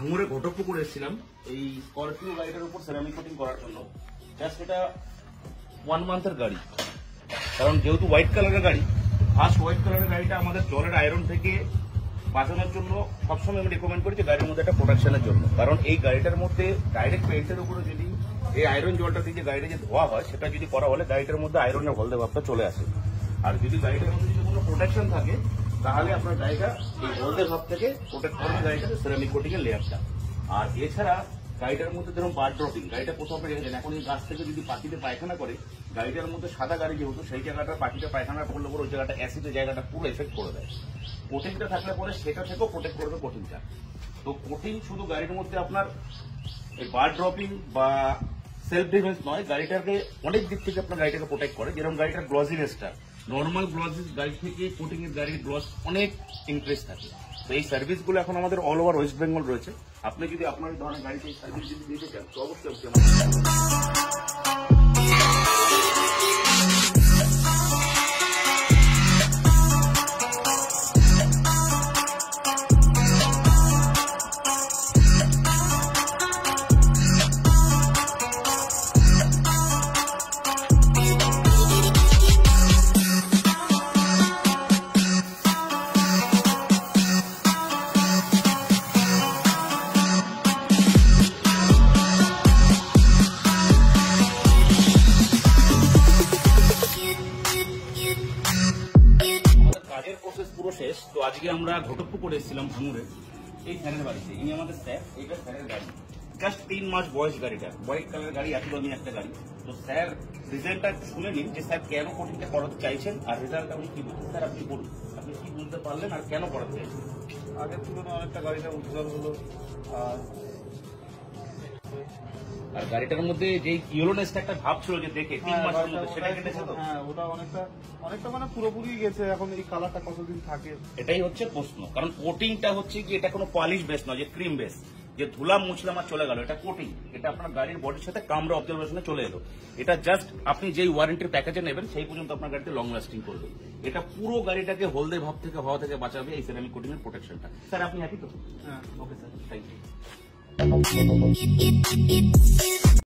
ভাঙড়ে ঘটকপুকুর এসেছিলাম এই স্করপিও গাড়িটার উপর সেরামিক কোটিং করার জন্য। জাস্ট এটা 1 মান্থের গাড়ি, কারণ যেহেতু হোয়াইট কালারের গাড়ি, ফার্স্ট হোয়াইট কালারের গাড়িটা আমাদের জলের আয়রন থেকে বাঁচানোর জন্য সবসময় আমি রেকমেন্ড করি যে গাড়ির মধ্যে একটা প্রোটেকশনের জন্য। কারণ এই গাড়িটার মধ্যে ডাইরেক্ট পেন্টের উপরে যদি এই আয়রন জলটা দিয়ে যে গাড়িটা যে ধোয়া হয় সেটা যদি করা হলে গাড়িটার মধ্যে আয়রনের হলদে ভাবটা চলে আসে। আর যদি গাড়িটার মধ্যে যদি কোনো প্রোটেকশন থাকে তাহলে আপনার গাড়িটা এই হলদে ভাব থেকে প্রোটেক্ট করবে গাড়িটাকে সেরামিক কোটিং এর লেয়ারটা। আর এছাড়া গাড়িটার মধ্যে যেরকম বার ড্রপিং, গাড়িটা কোথাও আপনি রেখেছেন, এখন এই গাছ থেকে যদি পাখিতে পায়খানা করে, গাড়িটার মধ্যে সাদা গাড়ি যেহেতু সেই জায়গাটা পাখিতে পায়খানা করলে পরে ওই জায়গাটা অ্যাসিডের জায়গাটা পুরো এফেক্ট করে দেয়। কোটিংটা থাকলে পরে সেটা থেকেও প্রোটেক্ট করবে কোটিংটা। তো কোটিং শুধু গাড়ির মধ্যে আপনার এই বার ড্রপিং বা সেলফ ডিফেন্স নয়, গাড়িটাকে অনেক দিক থেকে আপনার গাড়িটাকে প্রোটেক্ট করে। যেরকম গাড়িটার গ্লজিনেসটা, নর্মাল গ্লজিস গাড়ি থেকে কোটিং এর গাড়ির গ্লস অনেক ইন্টারেস্ট থাকে। তো এই সার্ভিসগুলো এখন আমাদের অল ওভার ওয়েস্ট বেঙ্গল রয়েছে। আপনি যদি আপনার ধরনের গাড়িতে এই সার্ভিস যদি দিতে চান তো অবশ্যই কাজের প্রসেস পুরো শেষ। তো আজকে আমরা ঘটকপুকুর এসেছিলাম ভাঙড়ে এই স্যারের বাড়িতে। ইনি আমাদের স্যার, এইটা স্যারের গাড়ি, জাস্ট 3 মাস বয়স গাড়িটা, হোয়াইট কালার গাড়ি, এত দামি একটা গাড়ি। তো স্যার রিজেন্টটা একটু শুনে নিন যে স্যার কেন কোটিংটা করাতে চাইছেন আর রেজাল্ট আপনি কি বলছেন। স্যার আপনি বলুন, আপনি কি বুঝতে পারলেন আর কেন করাতে চাইছেন। আগের তুলনায় অনেকটা গাড়িটা উজ্জ্বল হলো। আর গাড়িটার মধ্যে যে ইয়েলোনেসটা একটা ভাব ছিল যে দেখে 3 মাসের মধ্যে, সেটা কেটেছে তো? হ্যাঁ, ওটা অনেকটা মানে পুরোপুরি গেছে। এখন এই কালারটা কতদিন থাকে এটাই হচ্ছে প্রশ্ন। কারণ কোটিংটা হচ্ছে কি, এটা কোনো পলিশ বেস নয় যে ক্রিম বেস যে ধুলাম মুছলাম আর চলে গেল। এটা কোটিং, এটা আপনার গাড়ির বডির সাথে কামরা অবজারভেশনে চলে এলো। এটা জাস্ট আপনি যেই ওয়ারেন্টির প্যাকেজে নেবেন সেই পর্যন্ত আপনার গাড়িতে লং লাস্টিং করবে। এটা পুরো গাড়িটাকে হলদে ভাব থেকে হওয়া থেকে বাঁচাবে এই সেরামিক কোটিং এর প্রোটেকশনটা। স্যার আপনি হ্যাপি তো? হ্যাঁ, ওকে স্যার, থ্যাংক ইউ।